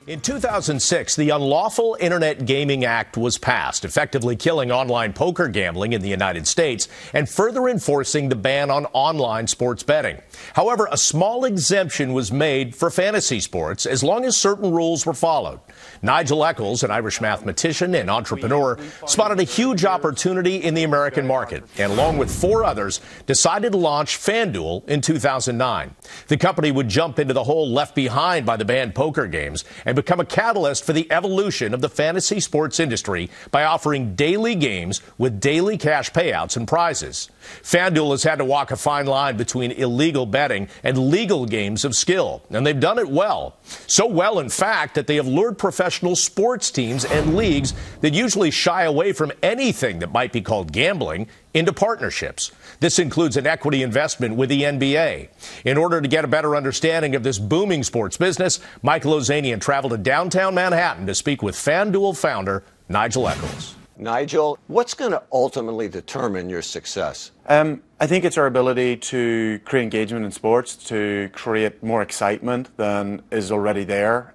In 2006, the Unlawful Internet Gaming Act was passed, effectively killing online poker gambling in the United States and further enforcing the ban on online sports betting. However, a small exemption was made for fantasy sports as long as certain rules were followed. Nigel Eccles, an Irish mathematician and entrepreneur, spotted a huge opportunity in the American market and, along with 4 others, decided to launch FanDuel in 2009. The company would jump into the hole left behind by the banned poker games and become a catalyst for the evolution of the fantasy sports industry by offering daily games with daily cash payouts and prizes. FanDuel has had to walk a fine line between illegal betting and legal games of skill, and they've done it well. So well, in fact, that they have lured professional sports teams and leagues that usually shy away from anything that might be called gambling into partnerships. This includes an equity investment with the NBA. In order to get a better understanding of this booming sports business, Michael Ozanian traveled to downtown Manhattan to speak with FanDuel founder Nigel Eccles. Nigel, what's going to ultimately determine your success? I think it's our ability to create engagement in sports, to create more excitement than is already there,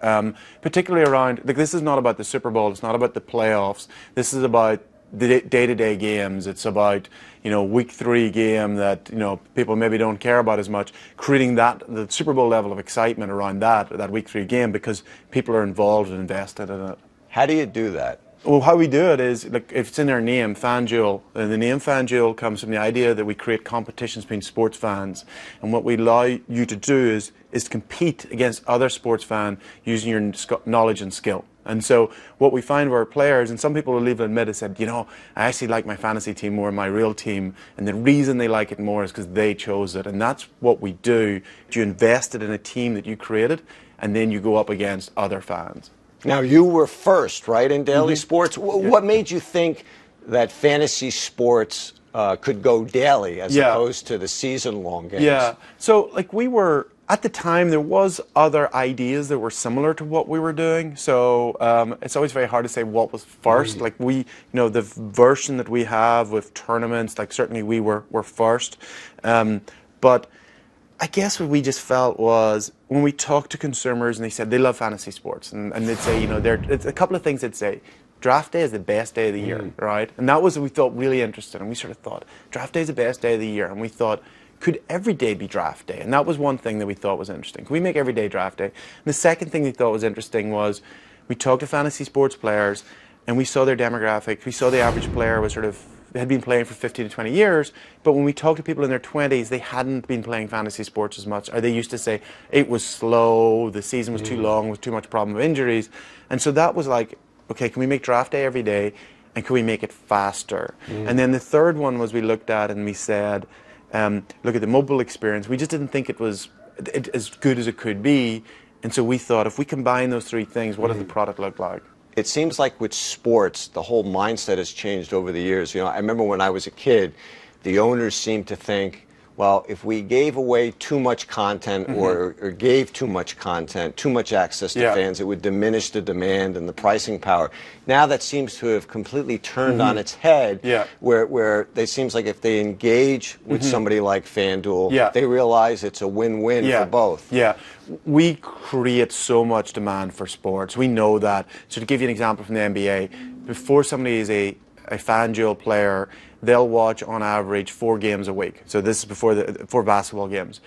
particularly around, like, this is not about the Super Bowl, it's not about the playoffs, this is about the day-to-day games. It's about, week 3 game that, people maybe don't care about as much, creating the Super Bowl level of excitement around that week 3 game because people are involved and invested in it. How do you do that? Well, how we do it is, like, if it's in our name, FanDuel, and the name FanDuel comes from the idea that we create competitions between sports fans. And what we allow you to do is compete against other sports fans using your knowledge and skill. And so what we find with our players, and some people will even admit it, said, I actually like my fantasy team more than my real team. And the reason they like it more is because they chose it. And that's what we do. You invested in a team that you created, and then you go up against other fans. Now, you were first, right, in daily sports. What made you think that fantasy sports could go daily as opposed to the season-long games? Yeah. So, at the time, there was other ideas that were similar to what we were doing. So it's always very hard to say what was first. Like, the version that we have with tournaments, certainly we were first. But I guess what we just felt was when we talked to consumers and they said they love fantasy sports, and they'd say, it's a couple of things they'd say. Draft day is the best day of the year, right? And that was what we thought really interesting. And we sort of thought, draft day is the best day of the year. And we thought, could every day be draft day? And that was one thing that we thought was interesting. Could we make every day draft day? And the second thing we thought was interesting was we talked to fantasy sports players and we saw their demographic. We saw the average player was had been playing for 15 to 20 years, but when we talked to people in their 20s, they hadn't been playing fantasy sports as much, or they used to say it was slow, the season was too long, with too much problem of injuries. And so that was like, okay, can we make draft day every day, and can we make it faster? And then the third one was we looked at and we said, look at the mobile experience. We just didn't think it was as good as it could be, and so we thought, if we combine those 3 things, what does the product look like? It seems like with sports, the whole mindset has changed over the years. I remember when I was a kid, the owners seemed to think, well, if we gave away too much content or gave too much content, too much access to fans, it would diminish the demand and the pricing power. Now that seems to have completely turned on its head, where it seems like if they engage with somebody like FanDuel, they realize it's a win-win for both. Yeah. We create so much demand for sports. We know that. So to give you an example from the NBA, before somebody is a FanDuel player, they'll watch on average 4 games a week. So this is before basketball games.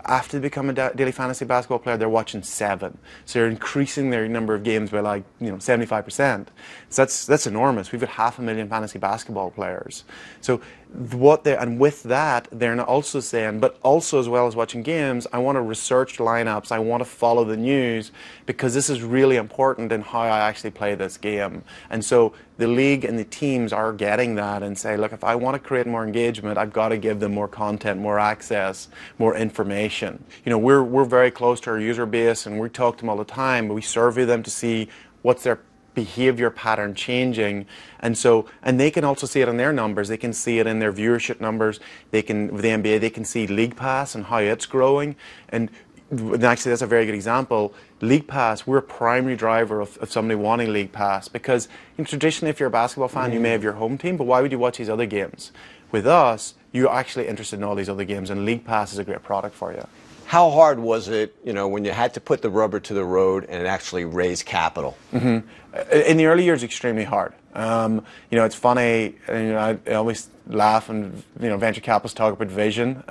After they become a daily fantasy basketball player, they're watching 7. So they're increasing their number of games by 75%. So that's enormous. We've got 500,000 fantasy basketball players. So and with that, they're also saying, but also as well as watching games, I want to research lineups, I want to follow the news, because this is really important in how I actually play this game. And so the league and the teams are getting that and say, look, if I want to create more engagement, I've got to give them more content, more access, more information. We're very close to our user base, and we talk to them all the time, but we survey them to see what's their behavior pattern changing, and they can also see it in their numbers. They can see it in their viewership numbers. With the NBA, they can see League Pass and how it's growing. And actually, that's a very good example. League Pass, we're a primary driver of somebody wanting League Pass, because traditionally, if you're a basketball fan, you may have your home team, but why would you watch these other games? With us, you're actually interested in all these other games, and League Pass is a great product for you. How hard was it, when you had to put the rubber to the road and actually raise capital? In the early years, extremely hard. It's funny, I always laugh when, venture capitalists talk about vision.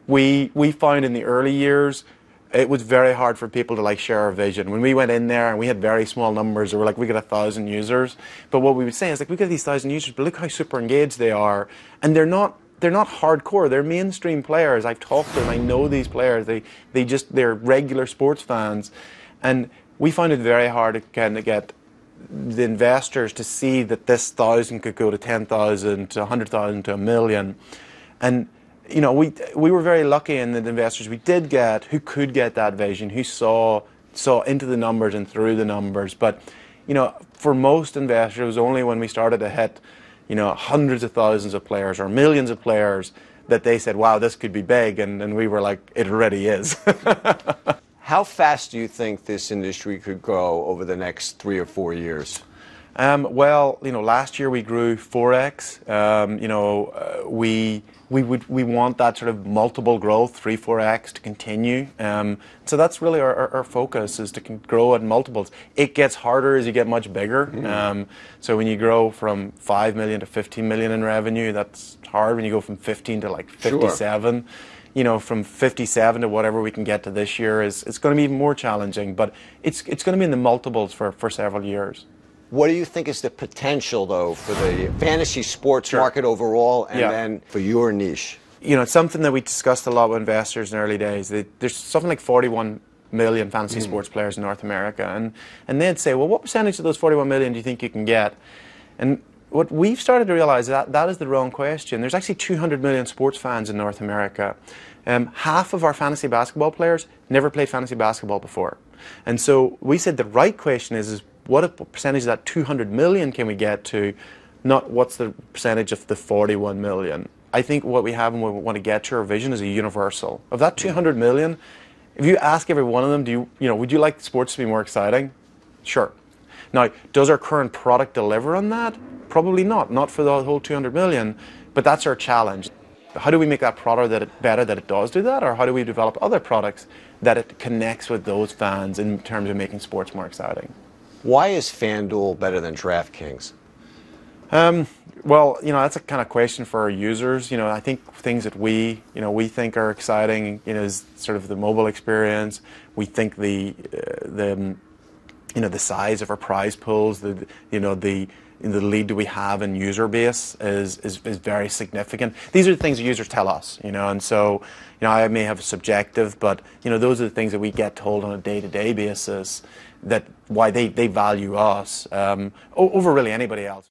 We found in the early years, it was very hard for people to share our vision. When we went in there and we had very small numbers, we got 1,000 users. But what we would say is we got these 1,000 users, but look how super engaged they are. And they're not hardcore. They're mainstream players. I've talked to them. I know these players. They're regular sports fans. And we found it very hard to get the investors to see that this 1,000 could go to 10,000, to 100,000, to 1 million. And we were very lucky in the investors we did get who could get that vision, who saw into the numbers and through the numbers. But for most investors, it was only when we started to hit hundreds of thousands of players or millions of players that they said, wow, this could be big, and we were like, it already is. How fast do you think this industry could grow over the next 3 or 4 years? Last year we grew 4x. We want that sort of multiple growth, 3-4x, to continue. So that's really our focus, is to grow at multiples. It gets harder as you get much bigger. So when you grow from 5 million to 15 million in revenue, that's hard. When you go from 15 to 57, sure. From 57 to whatever we can get to this year, it's going to be even more challenging. But it's going to be in the multiples for several years. What do you think is the potential, though, for the fantasy sports Sure. market overall, and then for your niche? It's something that we discussed a lot with investors in the early days. There's something like 41 million fantasy sports players in North America. And they'd say, well, what percentage of those 41 million do you think you can get? And what we've started to realize is that is the wrong question. There's actually 200 million sports fans in North America. Half of our fantasy basketball players never played fantasy basketball before. And so we said the right question is what percentage of that 200 million can we get to, not what's the percentage of the 41 million. I think what we have and what we want to get to, our vision, is a universal. Of that 200 million, if you ask every one of them, would you like sports to be more exciting? Sure. Now, does our current product deliver on that? Probably not. Not for the whole 200 million, but that's our challenge. How do we make that product better that it does do that, or how do we develop other products that it connects with those fans in terms of making sports more exciting? Why is FanDuel better than DraftKings? That's a kind of question for our users. I think things that we think are exciting, is sort of the mobile experience. We think the size of our prize pools, the lead that we have in user base is very significant. These are the things that users tell us, and so, I may have subjective, but, those are the things that we get told on a day-to-day basis, that why they value us over really anybody else.